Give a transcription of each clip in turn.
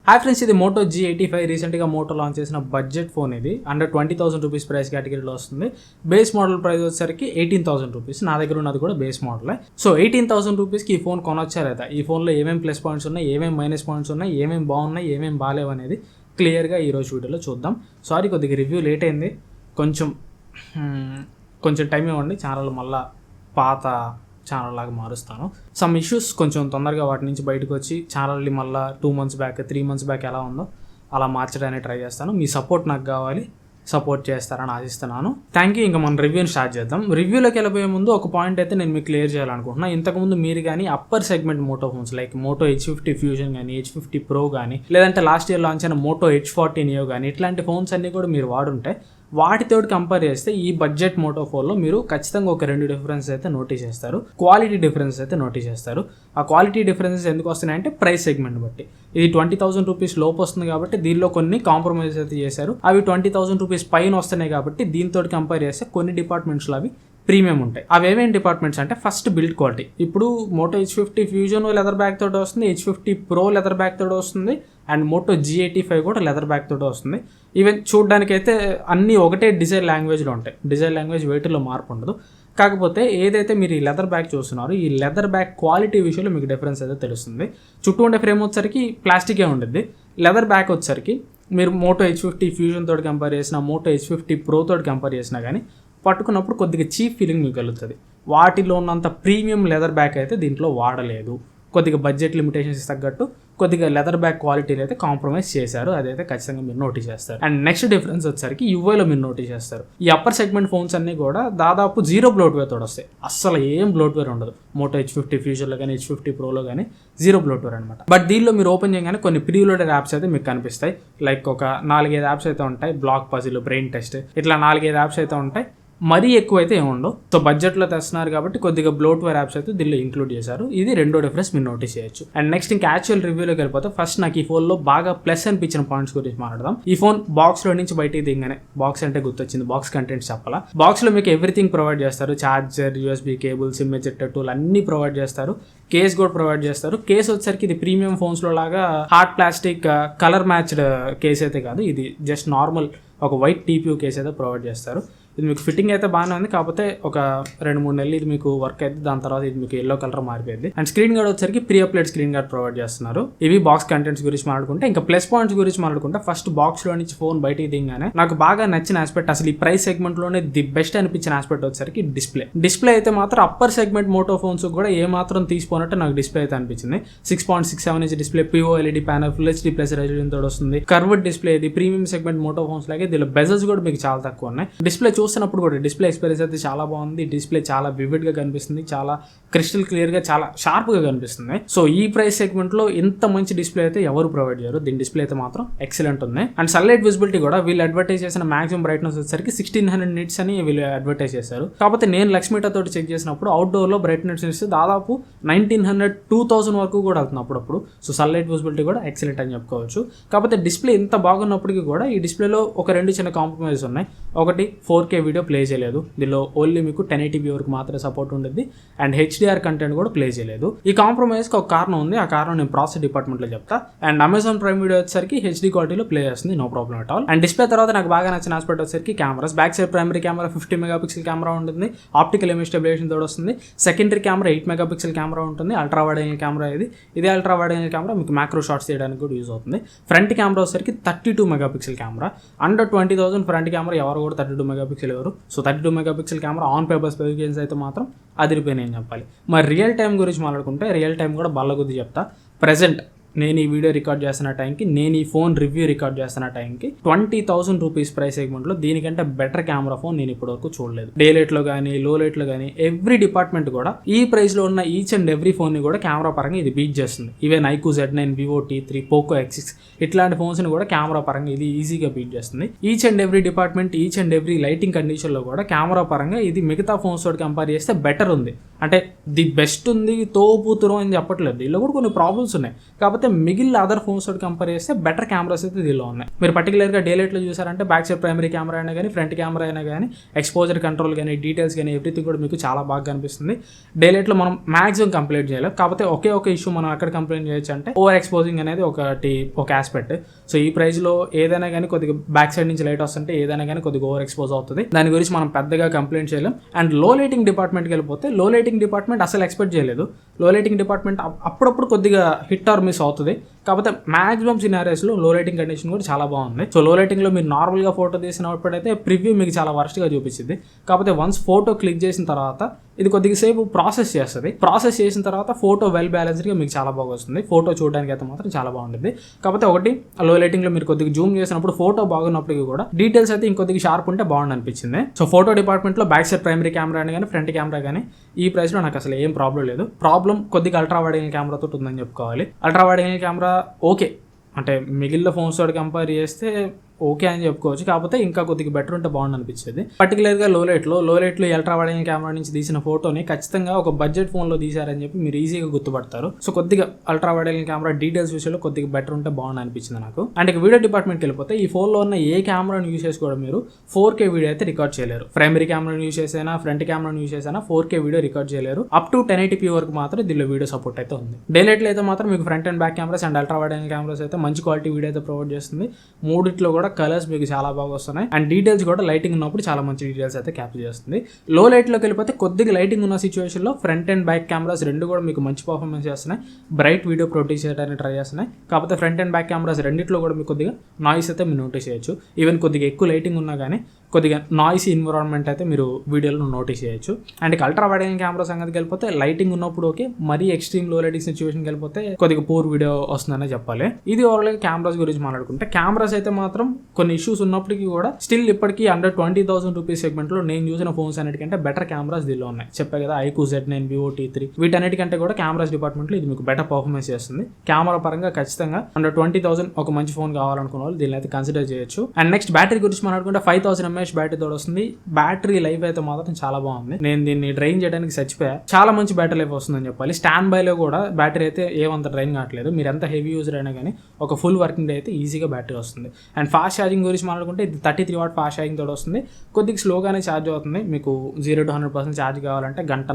Hi friends, ఇది Moto G85 రీసెంట్గా Moto launch చేసిన బడ్జెట్ ఫోన్. ఇది అండర్ 20,000 రూపీస్ ప్రైస్ కేటగిరీలో వస్తుంది. బేస్ మోడల్ ప్రైస్ వచ్చేసరికి 18,000 రూపీస్. నా దగ్గర ఉన్నది కూడా బేస్ మోడలే. సో 18,000 రూపీస్కి ఈ ఫోన్ కొనొచ్చా లేదా, ఈ ఫోన్లో ఏమేమి ప్లస్ పాయింట్స్ ఉన్నాయి, ఏమేమి మైనస్ పాయింట్స్ ఉన్నాయి, ఏమేమి బాగున్నాయి, ఏమేమి బాగాలేవు అనేది క్లియర్గా ఈరోజు వీడియోలో చూద్దాం. సారీ, కొద్దిగా రివ్యూ లేట్ అయింది. కొంచెం టైం ఇవ్వండి. ఛానల్ మళ్ళీ పాత ఛానల్ లాగా మారుస్తాను. సమ్ ఇష్యూస్ కొంచెం తొందరగా వాటి నుంచి బయటకు వచ్చి ఛానల్ని మళ్ళీ 2 months బ్యాక్ 3 months బ్యాక్ ఎలా ఉందో అలా మార్చడానికి ట్రై చేస్తాను. మీ సపోర్ట్ నాకు కావాలి, సపోర్ట్ చేస్తారని ఆశిస్తున్నాను. Thank you. ఇంకా మనం రివ్యూని స్టార్ట్ చేద్దాం. రివ్యూలోకి వెళ్ళిపోయే ముందు ఒక పాయింట్ అయితే నేను మీకు క్లియర్ చేయాలనుకుంటున్నాను. ఇంతకుముందు మీరు కానీ upper segment Moto phones like Moto H50 fusion కానీ, H50 Pro కానీ, లేదంటే లాస్ట్ ఇయర్ లాంచ్ అయిన మోటో H40 Neo కానీ, ఇట్లాంటి ఫోన్స్ అన్నీ కూడా మీరు వాడుంటే వాటితో కంపేర్ చేస్తే ఈ బడ్జెట్ మోటో ఫోన్లో మీరు ఖచ్చితంగా ఒక 2 డిఫరెన్స్ అయితే నోటీస్ చేస్తారు. క్వాలిటీ డిఫరెన్స్ అయితే నోటీస్ చేస్తారు. ఆ క్వాలిటీ డిఫరెన్సెస్ ఎందుకు వస్తున్నాయంటే ప్రైస్ సెగ్మెంట్ బట్టి. ఇది 20,000 రూపీస్ లోపు వస్తుంది కాబట్టి దీనిలో కొన్ని కాంప్రమైజ్ అయితే చేశారు. అవి 20,000 రూపీస్ పైన వస్తున్నాయి కాబట్టి దీంతో కంపేర్ చేస్తే కొన్ని డిపార్ట్మెంట్స్లో అవి ప్రీమియం ఉంటాయి. అవి ఏమేమి డిపార్ట్మెంట్స్ అంటే ఫస్ట్ బిల్డ్ క్వాలిటీ. ఇప్పుడు Moto H50 fusion leather bag తోటి వస్తుంది, H50 Pro లెదర్ బ్యాగ్ తోటి వస్తుంది, అండ్ మోటో G85 కూడా లెదర్ బ్యాగ్ తోటి వస్తుంది. ఈవెన్ చూడడానికి అయితే అన్నీ ఒకటే డిజైన్ లాంగ్వేజ్లో ఉంటాయి. డిజైన్ లాంగ్వేజ్ వెయిట్లో మార్పు ఉండదు. కాకపోతే ఏదైతే మీరు ఈ లెదర్ బ్యాగ్ చూస్తున్నారో ఈ లెదర్ బ్యాగ్ క్వాలిటీ విషయంలో మీకు డిఫరెన్స్ అయితే తెలుస్తుంది. చుట్టూ ఉండే ఫ్రేమ్ వచ్చేసరికి ప్లాస్టికే ఉంటుంది. లెదర్ బ్యాగ్ వచ్చేసరికి మీరు మోటో H50 ఫ్యూజన్ తోటి కంపేర్ చేసినా, మోటో H50 Pro తోటి కంపేర్ చేసినా కానీ పట్టుకున్నప్పుడు కొద్దిగా చీప్ ఫీలింగ్ మీకు కలుగుతుంది. వాటిలో ఉన్నంత ప్రీమియం లెదర్ బ్యాగ్ అయితే దీంట్లో వాడలేదు. కొద్దిగా బడ్జెట్ లిమిటేషన్స్ తగ్గట్టు కొద్దిగా లెదర్ బ్యాగ్ క్వాలిటీని అయితే కాంప్రమైజ్ చేశారు. అదైతే ఖచ్చితంగా మీరు నోటీస్ చేస్తారు. అండ్ నెక్స్ట్ డిఫరెన్స్ వచ్చేసరికి యూఐలో మీరు నోటీస్ చేస్తారు. ఈ అప్పర్ సెగ్మెంట్ ఫోన్స్ అన్నీ కూడా దాదాపు 0 బ్లోట్వేర్ తోడు వస్తాయి. అస్సలు ఏం బ్లోట్వేర్ ఉండదు. మోటో H50 ఫ్యూచర్లో కానీ, H50 Proలో కానీ 0 బ్లోట్వేర్ అనమాట. బట్ దీనిలో మీరు ఓపెన్ చేయగానే కొన్ని ప్రీలోడెడ్ యాప్స్ అయితే మీకు కనిపిస్తాయి. లైక్ ఒక 4-5 యాప్స్ అయితే ఉంటాయి. బ్లాక్ పజిల్, బ్రెయిన్ టెస్ట్, ఇట్లా 4-5 యాప్స్ అయితే ఉంటాయి. మరీ ఎక్కువ అయితే ఏముండవు. సో బడ్జెట్లో తెస్తున్నారు కాబట్టి కొద్దిగా బ్లోట్వేర్ యాప్స్ అయితే దీనిలో ఇంక్లూడ్ చేశారు. ఇది రెండో డిఫరెన్స్ మీరు నోటీస్ చేయొచ్చు. అండ్ నెక్స్ట్ ఇంకా యాక్చువల్ రివ్యూలోకి వెళ్ళిపోతే ఫస్ట్ నాకు ఈ ఫోన్లో బాగా ప్లస్ అనిపించిన పాయింట్స్ గురించి మాట్లాడదాం. ఈ ఫోన్ బాక్స్లో నుంచి బయటికి దిగానే, బాక్స్ అంటే గుర్తొచ్చింది, బాక్స్ కంటెంట్స్ చెప్పాలా. బాక్స్లో మీకు ఎవ్రీథింగ్ ప్రొవైడ్ చేస్తారు. Charger, USB cable, SIM ejector tool అన్నీ ప్రొవైడ్ చేస్తారు. కేస్ కూడా ప్రొవైడ్ చేస్తారు. కేస్ వచ్చేసరికి ఇది ప్రీమియం ఫోన్స్లో లాగా hard plastic colour matched case అయితే కాదు. ఇది జస్ట్ నార్మల్ ఒక వైట్ TPU కేస్ అయితే ప్రొవైడ్ చేస్తారు. ఇది మీకు ఫిట్టింగ్ అయితే బాగానే ఉంది. కాకపోతే ఒక 2-3 నెలలు ఇది మీకు వర్క్ అయితే దాని తర్వాత ఇది మీకు ఎల్లో కలర్ మారిపోయింది. అండ్ స్క్రీన్ గార్డ్ వచ్చేసరికి pre applied screen guard provide చేస్తున్నారు. ఇవి బాక్స్ కంటెంట్స్ గురించి మాట్లాడుకుంటే, ఇంకా ప్లస్ పాయింట్స్ గురించి మాట్లాడుకుంటే ఫస్ట్ బాక్స్లో నుంచి ఫోన్ బయటికి దిగానే నాకు బాగా నచ్చిన ఆస్పెక్ట్, అసలు ఈ ప్రైస్ సెగ్మెంట్లోనే ది బెస్ట్ అనిపించిన ఆస్పెక్ట్ వచ్చేసరికి డిస్ప్లే అయితే మాత్రం అప్పర్ సెగ్మెంట్ మోటో ఫోన్స్ కూడా ఏ మాత్రం తీసిపోనట్టు నాకు డిస్ప్లే అయితే అనిపించింది. 6.67 inch display, POLED panel, Full HD+ resolution తోడు వస్తుంది. Curved display. ఇది ప్రీమియం సెగ్మెంట్ మోటో ఫోన్స్ లాగే దీనిలో బెజల్స్ కూడా మీకు చాలా తక్కువ ఉన్నాయి. డిస్ప్లే చూస్తున్నప్పుడు కూడా డిస్ప్లే ఎక్స్పీరియన్స్ అయితే చాలా బాగుంది. డిస్ప్లే చాలా వివిడ్ గా కనిపిస్తుంది, చాలా క్రిస్టల్ క్లియర్ గా, చాలా షార్ప్ గా కనిపిస్తుంది. సో ఈ ప్రైస్ సెగ్మెంట్ లో ఇంత మంచి డిస్ప్లే అయితే ఎవరు ప్రొవైడ్ చేయరు. దీని డిస్ప్లే అయితే మాత్రం ఎక్సలెంట్ ఉంది. అండ్ సన్లైట్ విజిబిలిటీ కూడా వీళ్ళు అడ్వర్టైజ్ చేసిన మాక్సిమం బ్రైట్నెస్ వచ్చేసరికి 1600 nits అని వీళ్ళు అడ్వర్టైజ్ చేశారు. కాకపోతే నేను లక్ష్మీటా తోటి చెక్ చేసినప్పుడు అవుట్డోర్ లో బ్రైట్నెస్ దాదాపు 1900-2000 వరకు కూడా వెళ్తుంది అప్పుడప్పుడు. సో సన్లైట్ విజిబిలిటీ కూడా ఎక్సలెంట్ అని చెప్పుకోవచ్చు. కాకపోతే డిస్ప్లే ఇంత బాగున్నప్పటికీ కూడా ఈ డిస్ప్లేలో ఒక 2 చిన్న కాంప్రమైజ్ ఉన్నాయి. ఒకటి 4K వీడియో ప్లే చేయలేదు. దీనిలో ఓన్లీ మీకు 1080p వరకు మాత్రమే సపోర్ట్ ఉంటుంది. అండ్ HDR కంటెంట్ కూడా ప్లే చేయలేదు. ఈ కాంప్రమైజ్కి ఒక కారణం ఉంది. ఆ కారణం నేను ప్రాసెస్ డిపార్ట్మెంట్లో చెప్తా. అండ్ అమెజాన్ ప్రైమ్ వీడియో వచ్చేసరికి HD క్వాలిటీలో ప్లే చేస్తుంది, no problem at all. And display తర్వాత నాకు బాగా నచ్చిన ఆస్పెక్ట్ వచ్చేసరికి cameras. Back side primary camera 50 megapixel camera ఉంటుంది. ఆప్టికల్ ఇమేజ్ స్టెబిలైజేషన్ తోడు వస్తుంది. సెకండరీ కెమెరా 8 మెగాపిక్సెల్ కెమెరా ఉంటుంది. అల్ట్రా వైడ్ యాంగిల్ కెమెరా ఇదే అల్ట్రా వైడ్ యాంగిల్ కెమెరా మీకు మ్యాక్రో షాట్స్ చేయడానికి కూడా యూజ్ అవుతుంది. ఫ్రంట్ కెమెరా వచ్చేసరికి 32 megapixel camera. Under 20,000 front camera ఎవరు కూడా 32 మెగాపిక్సెల్ ఎవరు. So 32 megapixel camera on paper specifications అయితే మాత్రం అదిరిపోయినాయని చెప్పాలి. మరి రియల్ టైం గురించి మాట్లాడుకుంటే రియల్ టైం కూడా బల్లగుద్ది చెప్తా. ప్రెజెంట్ నేను ఈ వీడియో రికార్డ్ చేస్తున్న టైంకి, నేను ఈ ఫోన్ రివ్యూ రికార్డ్ చేస్తున్న టైంకి 20,000 రూపీస్ ప్రైస్ సెగ్మెంట్లో దీనికంటే బెటర్ కెమెరా ఫోన్ నేను ఇప్పటివరకు చూడలేదు. డే లైట్లో కానీ, లో లైట్లో కానీ ఎవ్రీ డిపార్ట్మెంట్ కూడా ఈ ప్రైస్లో ఉన్న ఈచ్ అండ్ ఎవ్రీ ఫోన్ని కూడా కెమెరా పరంగా ఇది బీట్ చేస్తుంది. Even iQOO Z9, Vivo T3, Poco X6 ఇట్లాంటి ఫోన్స్ని కూడా కెమెరా పరంగా ఇది ఈజీగా బీట్ చేస్తుంది. Each and every department, each and every lighting కండిషన్లో కూడా కెమెరా పరంగా ఇది మిగతా ఫోన్స్ తోటి కంపేర్ చేస్తే బెటర్ ఉంది. అంటే ది బెస్ట్ ఉంది, తోపుతురు అని చెప్పట్లేదు. దీనిలో కూడా కొన్ని ప్రాబ్లమ్స్ ఉన్నాయి. కాకపోతే కాకపోతే మిగిలిన అదర్ ఫోన్స్ తోటి కంపేర్ చేస్తే బెటర్ కెమెరాస్ అయితే దీనిలో ఉన్నాయి. మీరు పర్టికులర్గా డే లైట్లో చూసారంటే బ్యాక్ సైడ్ ప్రైమరీ కెమెరా అయినా కానీ ఫ్రంట్ కెమెరా అయినా కానీ ఎక్స్పోజర్ కంట్రోల్ కానీ డీటెయిల్స్ కానీ ఎవ్రీథింగ్ కూడా మీకు చాలా బాగా కనిపిస్తుంది. డే లైట్లో మనం మాక్సిమం కంప్లీట్ చేయలేం, కాకపోతే ఒకే ఒక ఇష్యూ మనం ఎక్కడ కంప్లైంట్ చేయొచ్చు అంటే ఓవర్ ఎక్స్పోజింగ్ అనేది ఒక ఆస్పెక్ట్. సో ఈ ప్రైస్లో ఏదైనా కానీ కొద్దిగా బ్యాక్ సైడ్ నుంచి లైట్ వస్తుంటే ఏదైనా కానీ కొద్దిగా ఓవర్ ఎక్స్పోజ్ అవుతుంది. దాని గురించి మనం పెద్దగా కంప్లైంట్ చేయలేం. అండ్ లో లైటింగ్ డిపార్ట్మెంట్కి వెళ్ళిపోతే లో లైటింగ్ డిపార్ట్మెంట్ అసలు ఎక్స్పెక్ట్ చేయలేదు. లో లైటింగ్ డిపార్ట్మెంట్ అప్పుడప్పుడు కొద్దిగా హిట్ ఆర్ మిస్ అవుతుంది, కాకపోతే మాక్సిమం సినారియోస్లో లో లైటింగ్ కండిషన్ కూడా చాలా బాగుంది. సో లో లైటింగ్లో మీరు నార్మల్గా ఫోటో తీసినప్పుడైతే ప్రివ్యూ మీకు చాలా వర్స్ట్గా చూపించింది. కాకపోతే వన్స్ ఫోటో క్లిక్ చేసిన తర్వాత ఇది కొద్దిగా సేపు ప్రాసెస్ చేస్తుంది. ప్రాసెస్ చేసిన తర్వాత ఫోటో వెల్ బ్యాలెన్స్డ్గా మీకు చాలా బాగా వస్తుంది. ఫోటో చూడడానికి అయితే మాత్రం చాలా బాగుంటుంది. కాకపోతే ఒకటి లో లైటింగ్లో మీరు కొద్దిగా జూమ్ చేసినప్పుడు ఫోటో బాగున్నప్పటికీ కూడా డీటెయిల్స్ అయితే ఇంకొద్దిగా షార్ప్ ఉంటే బాగుంది అనిపించింది. సో ఫోటో డిపార్ట్మెంట్లో బ్యాక్ సైడ్ ప్రైమరీ కెమెరా అని కానీ ఫ్రంట్ కెమెరా కానీ ఈ ప్రైస్లో నాకు అసలు ఏం ప్రాబ్లం లేదు. ప్రాబ్లం కొద్దిగా అల్ట్రా వైడ్ యాంగిల్ కెమెరాతో ఉందని చెప్పుకోవాలి. Ultra wide angle camera okay, అంటే మిగిలిన ఫోన్స్ తోటి కంపేర్ చేస్తే ఓకే అని చెప్పుకోవచ్చు, కాకపోతే ఇంకా కొద్దిగా బెటర్ ఉంటే బాగుంది అనిపించేది. పర్టికులర్గా లో లైట్లో అల్ట్రా వైడ్ యాంగిల్ కెమెరా నుంచి తీసిన ఫోటోని ఖచ్చితంగా ఒక బడ్జెట్ ఫోన్లో తీశారని చెప్పి మీరు ఈజీగా గుర్తుపడతారు. సో కొద్దిగా ultra wide angle camera details విషయంలో కొద్దిగా బెటర్ ఉంటే బాగుంది అనిపించింది నాకు. అండ్ ఇక వీడియో డిపార్ట్మెంట్కి వెళ్ళిపోతే ఈ ఫోన్లో ఉన్న ఏ కెమెరాను యూస్ చేసి కూడా మీరు 4K వీడియో అయితే రికార్డ్ చేయలేరు. ప్రైమరీ కెమెరాను యూస్ చేసినా ఫ్రంట్ కెమెరాను యూస్ చేసినా 4K వీడియో రికార్డ్ చేయలేరు. అప్ టు 1080p వరకు మాత్రం దీనిలో వీడియో సపోర్ట్ అయితే ఉంది. డే లైట్లో అయితే మాత్రం మీకు front and back cameras and ultra wide angle cameras అయితే మంచి క్వాలిటీ వీడియో అయితే ప్రొవైడ్ చేస్తుంది. మూడిట్లో కూడా కలర్స్ మీకు చాలా బాగా వస్తున్నాయి అండ్ డీటెయిల్స్ కూడా లైటింగ్ ఉన్నప్పుడు చాలా మంచి డీటెయిల్స్ అయితే క్యాప్చర్ చేస్తుంది. లో లైట్లోకి వెళ్ళిపోతే కొద్దిగా లైటింగ్ ఉన్న సిచ్యువేషన్లో ఫ్రంట్ అండ్ బ్యాక్ కెమెరాస్ రెండు కూడా మీకు మంచి పర్ఫార్మెన్స్ చేస్తున్నాయి. బ్రైట్ వీడియో ప్రొడ్యూస్ చేయడానికి ట్రై చేస్తున్నాయి. కాకపోతే ఫ్రంట్ అండ్ బ్యాక్ కెమెరాస్ రెండిట్లో కూడా మీకు కొద్దిగా నాయిస్ అయితే మీరు నోటీస్ చేయొచ్చు. ఈవెన్ కొద్దిగా ఎక్కువ లైటింగ్ ఉన్నా కానీ కొద్దిగా నాయిస్ ఎన్విరాన్మెంట్ అయితే మీరు వీడియోలో నోటీస్ చేయొచ్చు. And ultra wide angle camera సంగతికి వెళ్ళిపోతే లైటింగ్ ఉన్నప్పుడు ఓకే, మరీ ఎక్స్ట్రీమ్ లో లైటింగ్ సిచ్యువేషన్కి వెళ్ళిపోతే కొద్దిగా పూర్ వీడియో వస్తుందనే చెప్పాలి. ఇది ఓవరాల్గా కెమెరాస్ గురించి మాట్లాడుకుంటే కెమెరాస్ అయితే మాత్రం కొన్ని ఇష్యూస్ ఉన్నప్పటికీ కూడా స్టిల్ ఇప్పటికీ అండర్ 20,000 రూపీస్ సెగ్మెంట్లో నేను చూసిన ఫోన్స్ అన్నిటికంటే బెటర్ కెమెరాస్ దీనిలో ఉన్నాయి. చెప్పే కదా iQOO Z9, Vivo T3 వీటన్నిటికంటే కూడా కెమెరాస్ డిపార్ట్మెంట్లో ఇది మీకు బెటర్ పర్ఫార్మెన్స్ చేస్తుంది. కెమెరా పరంగా ఖచ్చితంగా అండర్ 20,000 ఒక మంచి ఫోన్ కావాలనుకున్న వాళ్ళు దీన్ని అయితే కన్సిడర్ చేయొచ్చు. అండ్ నెక్స్ట్ బ్యాటరీ గురించి మాట్లాడుకుంటే 5000 mAh బ్యాటరీ తోడు వస్తుంది. బ్యాటరీ లైఫ్ అయితే మాత్రం చాలా బాగుంది. నేను దీన్ని డ్రైన్ చేయడానికి చచ్చిపోయా. చాలా మంచి బ్యాటరీ లైఫ్ వస్తుందని చెప్పాలి. స్టాండ్ బైలో కూడా బ్యాటరీ అయితే ఏమంత డ్రైన్ కావట్లేదు. మీరు ఎంత హెవీ యూజర్ అయినా కానీ ఒక ఫుల్ వర్కింగ్ డే అయితే ఈజీగా బ్యాటరీ వస్తుంది. అండ్ ఫాస్ట్ ఛార్జింగ్ గురించి మాట్లాడుకుంటే ఇది 33 వాట్ ఫాస్ట్ ఛార్జింగ్ తోడు వస్తుంది. కొద్దిగా స్లోగానే ఛార్జ్ అవుతుంది. మీకు 0 to 100% ఛార్జ్ కావాలంటే గంట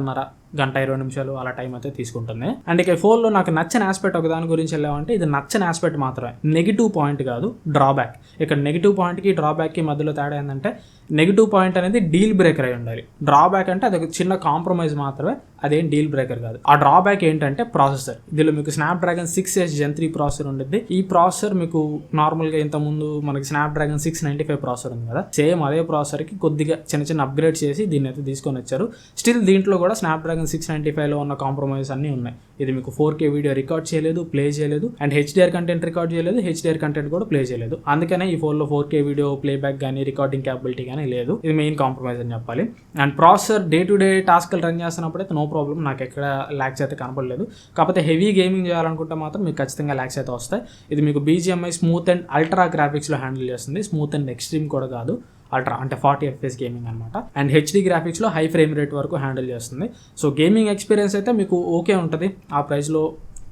20 నిమిషాలు అలా టైం అయితే తీసుకుంటుంది. అండ్ ఇక ఫోన్లో నాకు నచ్చని ఆస్పెక్ట్ ఒక దాని గురించి వెళ్ళామంటే ఇది నచ్చని ఆస్పెక్ట్ మాత్రమే, నెగిటివ్ పాయింట్ కాదు, డ్రాబ్యాక్. ఇక్కడ నెగిటివ్ పాయింట్కి డ్రాబ్యాక్కి మధ్యలో తేడా ఏంటంటే నెగిటివ్ పాయింట్ అనేది డీల్ బ్రేకర్ అయి ఉండాలి. డ్రాబ్యాక్ అంటే అది ఒక చిన్న కాంప్రమైజ్ మాత్రమే, అదేం డీల్ బ్రేకర్ కాదు. ఆ డ్రాబ్యాక్ ఏంటంటే ప్రాసెసర్. దీనిలో మీకు స్నాప్డ్రాగన్ 6S Gen 3 ప్రాసెసర్ ఉంటుంది. ఈ ప్రాసెసర్ మీకు నార్మల్గా ఇంతకుముందు మనకి స్నాప్డ్రాగన్ 695 ప్రాసెసర్ ఉంది కదా, సేమ్ అదే ప్రాసెసర్కి కొద్దిగా చిన్న అప్గ్రేడ్ చేసి దీన్ని అయితే తీసుకొని వచ్చారు. స్టిల్ దీంట్లో కూడా స్నాప్డ్రాగన్ 695లో ఉన్న కాంప్రమైజ్ అన్నీ ఉన్నాయి. ఇది మీకు 4K వీడియో రికార్డ్ చేయలేదు, ప్లే చేయలేదు, అండ్ HDR కంటెంట్ రికార్డ్ చేయలేదు, HDR కంటెంట్ కూడా ప్లే చేయలేదు. అందుకనే ఈ ఫోన్లో 4K వీడియో ప్లేబ్యాక్ కానీ రికార్డింగ్ క్యాపబిలిటీ కానీ లేదు. ఇది మెయిన్ కాంప్రమైజ్ అని చెప్పాలి. And processor day to day టాస్క్లు రన్ చేస్తున్నప్పుడు అయితే నో ప్రాబ్లం, నాకు ఎక్కడ ల్యాగ్స్ అయితే కనపడలేదు. కాకపోతే హెవీ గేమింగ్ చేయాలనుకుంటే మాత్రం మీకు ఖచ్చితంగా ల్యాగ్స్ అయితే వస్తాయి. ఇది మీకు BGMI స్మూత్ అండ్ అల్ట్రా గ్రాఫిక్స్లో హ్యాండిల్ చేస్తుంది. స్మూత్ అండ్ ఎక్స్ట్రీమ్ కూడా కాదు, అల్ట్రా అంటే 40 FPS గేమింగ్ అనమాట. అండ్ HD గ్రాఫిక్స్లో హై ఫ్రేమ్ రేట్ వరకు హ్యాండిల్ చేస్తుంది. సో గేమింగ్ ఎక్స్పీరియన్స్ అయితే మీకు ఓకే ఉంటుంది. ఆ ప్రైస్లో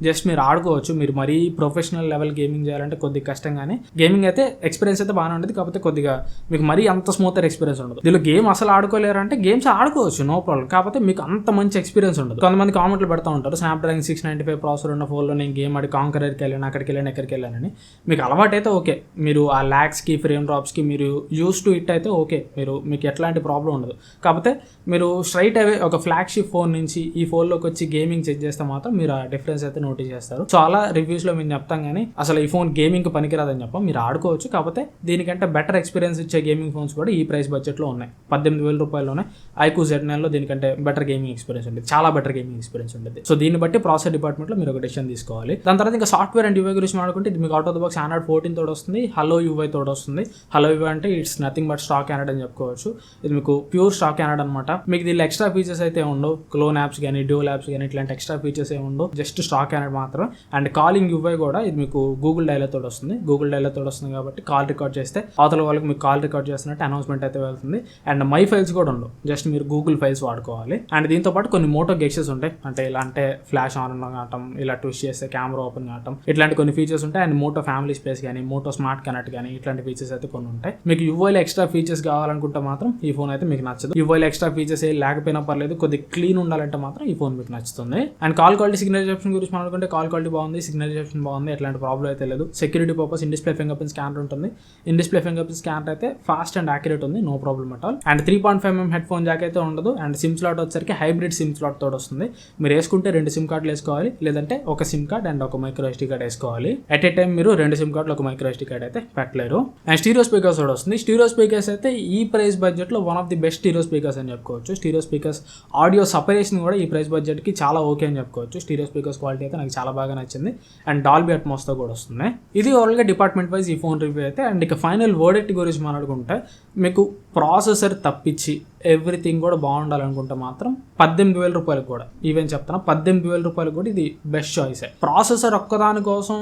జస్ట్ మీరు ఆడుకోవచ్చు. మీరు మరీ ప్రొఫెషనల్ లెవెల్ గేమింగ్ చేయాలంటే కొద్దిగా కష్టంగానే, గేమింగ్ అయితే ఎక్స్పీరియన్స్ అయితే బాగానే ఉంటుంది. కాకపోతే కొద్దిగా మీకు మరీ అంత స్మూత్ ఎక్స్పీరియన్స్ ఉండదు. దీనిలో గేమ్ అసలు ఆడుకోలేరంటే గేమ్స్ ఆడుకోవచ్చు, నో ప్రాబ్లం. కాకపోతే మీకు అంత మంచి ఎక్స్పీరియన్స్ ఉండదు. కొంతమంది కామెంట్లు పెడతా ఉంటారు, స్నాప్డ్రాగన్ 695 ప్రాసెసర్ ఉన్న ఫోన్లో నేను గేమ్ ఆడి కాంకరర్కి వెళ్ళాను, అక్కడికి వెళ్ళాను, ఎక్కడికి వెళ్ళానని. మీకు అలవాటు అయితే ఓకే, మీరు ఆ ల్యాగ్స్కి ఫ్రేమ్ డ్రాప్స్కి మీరు యూస్ టు ఇట్ అయితే ఓకే, మీకు ఎట్లాంటి ప్రాబ్లం ఉండదు. కాకపోతే మీరు స్ట్రైట్ అవే ఒక ఫ్లాగ్షిప్ ఫోన్ నుంచి ఈ ఫోన్లోకి వచ్చి గేమింగ్ చెక్ చేస్తే మాత్రం మీరు ఆ డిఫరెన్స్ అయితే నోటీస్ చేస్తారు. సో అలా రివ్యూస్లో మేము చెప్తాం కానీ అసలు ఈ ఫోన్ గేమింగ్కి పనికిరాదని చెప్పాం. మీరు ఆడుకోవచ్చు, కాకపోతే దీనికంటే బెటర్ ఎక్స్పీరియన్స్ ఇచ్చే గేమింగ్ ఫోన్స్ కూడా ఈ ప్రైస్ బడ్జెట్లో ఉన్నాయి. 18,000 రూపాయల్లోనే iQOO Z9లో దీనికంటే బెటర్ గేమింగ్ ఎక్స్పీరియన్స్ ఉంటుంది, చాలా బెటర్ గేమింగ్ ఎక్స్పీరియన్స్ ఉంటుంది. సో దీన్ని బట్టి ప్రాసెసర్ డిపార్ట్మెంట్లో మీరు ఒక డెసిషన్ తీసుకోవాలి. దాని తర్వాత ఇంకా సాఫ్ట్వేర్ అండ్ UI గురించి మాట్లాడుకుంటే ఇది మీకు out of the box Android 14 తోడు వస్తుంది. హలో UI తోడు వస్తుంది. హలో UI అంటే it's nothing but stock Android అని చెప్పుకోవచ్చు. ఇది మీకు ప్యూర్ స్టాక్ Android అనమాట. మీకు దీనిలో ఎక్స్ట్రా ఫీచర్స్ అయితే ఉండవు. క్లోన్ యాప్స్ కానీ డ్యూయల్ యాప్స్ కానీ ఇట్లాంటి ఎక్స్ట్రా ఫీచర్స్ ఏమి ఉండవు. జస్ట్ స్టాక్ స్మార్ట్ క్యానెట్ మాత్రం. అండ్ కాలింగ్ యూఐ కూడా ఇది మీకు గూగుల్ డైలర్ తోటి వస్తుంది. గూగుల్ డైలర్ తోటి వస్తుంది కాబట్టి కాల్ రికార్డ్ చేస్తే అవతల వాళ్ళకి మీకు కాల్ రికార్డ్ చేస్తున్నట్టు అనౌన్స్మెంట్ అయితే వెళ్తుంది. అండ్ మై ఫైల్స్ కూడా ఉండవు, జస్ట్ మీరు గూగుల్ ఫైల్స్ వాడుకోవాలి. అండ్ దీంతో పాటు కొన్ని మోటో గెక్సెస్ ఉంటాయి, అంటే ఇలా అంటే ఫ్లాష్ ఆన్ కావటం, ఇలా ట్విస్ట్ చేస్తే కెమెరా ఓపెన్ కావటం, ఇట్లాంటి కొన్ని ఫీచర్స్ ఉంటాయి. అండ్ మోటో ఫ్యామిలీ స్పేస్ కానీ మోటో స్మార్ట్ కనెక్ట్ కానీ ఇట్లాంటి ఫీచర్స్ అయితే కొన్ని ఉంటాయి. మీకు యూఐలో ఎక్స్ట్రా ఫీచర్స్ కావాలనుకుంటే మాత్రం ఈ ఫోన్ అయితే మీకు నచ్చదు. యూఐలో ఎక్స్ట్రా ఫీచర్స్ ఏ లేకపోయినా పర్లేదు, కొద్దిగా క్లీన్ ఉండాలంటే మాత్రం ఈ ఫోన్ మీకు నచ్చుతుంది. And call quality signal reception గురించి మాట్లాడుకుంటే కాల్ క్వాలిటీ బాగుంది, సిగ్నల్ రిసెప్షన్ బాగుంది, ఎట్లాంటి ప్రాబ్లం అయితే లేదు. Security purpose in display fingerprint scanner ఉంటుంది. In display fingerprint scanner అయితే ఫాస్ట్ అండ్ యాక్యురేట్ ఉంది, no problem at all. And 3.5mm headphone jack అయితే ఉండదు. అండ్ సిమ్ స్లాట్ వచ్చేసరికి హైబ్రిడ్ సిమ్ స్లాట్ తోటి వస్తుంది. మీరు వేసుకుంటే 2 సిమ్ కార్డులు వేసుకోవాలి, లేదంటే ఒక సిమ్ కార్డ్ అండ్ ఒక మైక్రో SD కార్డ్ వేసుకోవాలి. ఎట్ ఏ టైం మీరు 2 సిమ్ కార్డులు ఒక మైక్రో SD కార్డ్ అయితే పెట్టలేరు. అండ్ స్టీరియో స్పీకర్స్ కూడా వస్తుంది. స్టీరియో స్పీకర్స్ అయితే ఈ ప్రైస్ బడ్జెట్లో one of the best stereo speakers అని చెప్పుకోవచ్చు. స్టీరియో స్పీకర్స్ ఆడియో సపరేషన్ కూడా ఈ ప్రైస్ బడ్జెట్కి చాలా ఓకే అని చెప్పుకోవచ్చు. స్టీరియో స్పీకర్స్ క్వాలిటీ అయితే నాకు చాలా బాగా నచ్చింది. అండ్ డాల్బీ అట్మాస్తో కూడా వస్తుంది. ఇది ఓవరాల్గా డిపార్ట్మెంట్ వైజ్ ఈ ఫోన్ రివ్యూ అయితే. అండ్ ఇక ఫైనల్ వర్డిక్ట్ గురించి మాట్లాడుకుంటే మీకు ప్రాసెసర్ తప్పించి ఎవ్రీథింగ్ కూడా బాగుండాలనుకుంటే మాత్రం 18,000 రూపాయలకు కూడా, ఈవెన్ చెప్తాను 18,000 రూపాయలకు కూడా ఇది బెస్ట్ చాయిసే. ప్రాసెసర్ ఒక్కదాని కోసం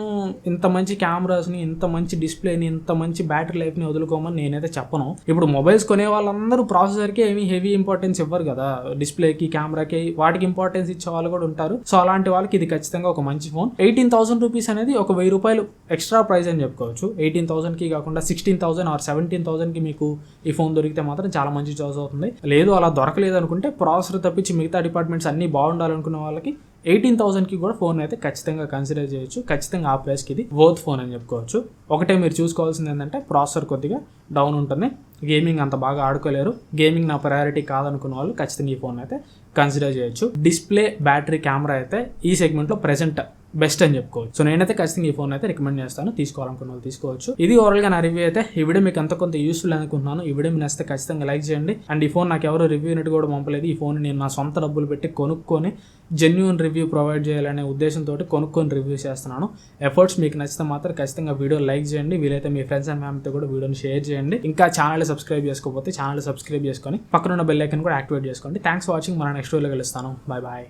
ఇంత మంచి కెమెరాస్ని, ఇంత మంచి డిస్ప్లేని, ఇంత మంచి బ్యాటరీ లైఫ్ని వదులుకోమని నేనైతే చెప్పను. ఇప్పుడు మొబైల్స్ కొనే వాళ్ళందరూ ప్రాసెసర్కి ఏమీ హెవీ ఇంపార్టెన్స్ ఇవ్వరు కదా, డిస్ప్లేకి కెమెరాకి వాటికి ఇంపార్టెన్స్ ఇచ్చే వాళ్ళు కూడా ఉంటారు. సో అలాంటి వాళ్ళకి ఇది ఖచ్చితంగా ఒక మంచి ఫోన్. 18,000 రూపీస్ అనేది ఒక 1,000 రూపాయలు ఎక్స్ట్రా ప్రైస్ అని చెప్పుకోవచ్చు. 18,000కి కాకుండా 16,000 ఆర్ 17,000కి మీకు ఈ ఫోన్ దొరికితే మాత్రం చాలా మంచి చాయిస్ అవుతుంది. లేదు అలా దొరకలేదు అనుకుంటే ప్రాసెసర్ తప్పించి మిగతా డిపార్ట్మెంట్స్ అన్నీ బాగుండాలనుకున్న వాళ్ళకి 18,000కి కూడా ఫోన్ అయితే ఖచ్చితంగా కన్సిడర్ చేయొచ్చు. ఖచ్చితంగా ఆ ప్రైస్కి ఇది వర్త్ ఫోన్ అని చెప్పుకోవచ్చు. ఒకటే మీరు చూసుకోవాల్సింది ఏంటంటే ప్రాసెసర్ కొద్దిగా డౌన్ ఉంటుంది, గేమింగ్ అంత బాగా ఆడుకోలేరు, గేమింగ్ నా ప్రయారిటీ కాదనుకున్న వాళ్ళు ఖచ్చితంగా ఈ ఫోన్ అయితే కన్సిడర్ చేయొచ్చు. డిస్ప్లే, బ్యాటరీ, కెమెరా అయితే ఈ సెగ్మెంట్లో ప్రెజెంట్ బెస్ట్ అని చెప్పుకోవచ్చు. సో నేనైతే ఖచ్చితంగా ఈ ఫోన్ అయితే రికమెండ్ చేస్తాను, తీసుకోవాలనుకున్న వాళ్ళు తీసుకోవచ్చు. ఇది ఓవరాల్గా నా రివ్యూ అయితే. ఈ వీడియో మీకు అంత కొంత యూస్ఫుల్ అనుకుంటున్నాను. ఈ వీడియో మీకు నచ్చితే ఖచ్చితంగా లైక్ చేయండి. అండ్ ఈ ఫోన్ నాకు ఎవరు రివ్యూ యూనిట్ కూడా పంపలేదు. ఈ ఫోన్ నేను నా సొంత డబ్బులు పెట్టి కొనుక్కొని జెన్యూన్ రివ్యూ ప్రొవైడ్ చేయాలనే ఉద్దేశంతో కొనుక్కొని రివ్యూ చేస్తున్నాను. ఎఫర్ట్స్ మీకు నచ్చితే మాత్రం ఖచ్చితంగా వీడియో లైక్ చేయండి. వీలైతే మీ ఫ్రెండ్స్ అండ్ ఫ్యామిలీతో కూడా వీడియోని షేర్ చేయండి. ఇంకా ఛానల్ సబ్స్క్రైబ్ చేసుకోకపోతే ఛానల్ సబ్స్క్రైబ్ చేసుకొని పక్కన ఉన్న బెల్ ఐకాన్ కూడా యాక్టివేట్ చేసుకోండి. Thanks for watching. మన నెక్స్ట్ వీడియోలో కలుస్తాను. Bye bye.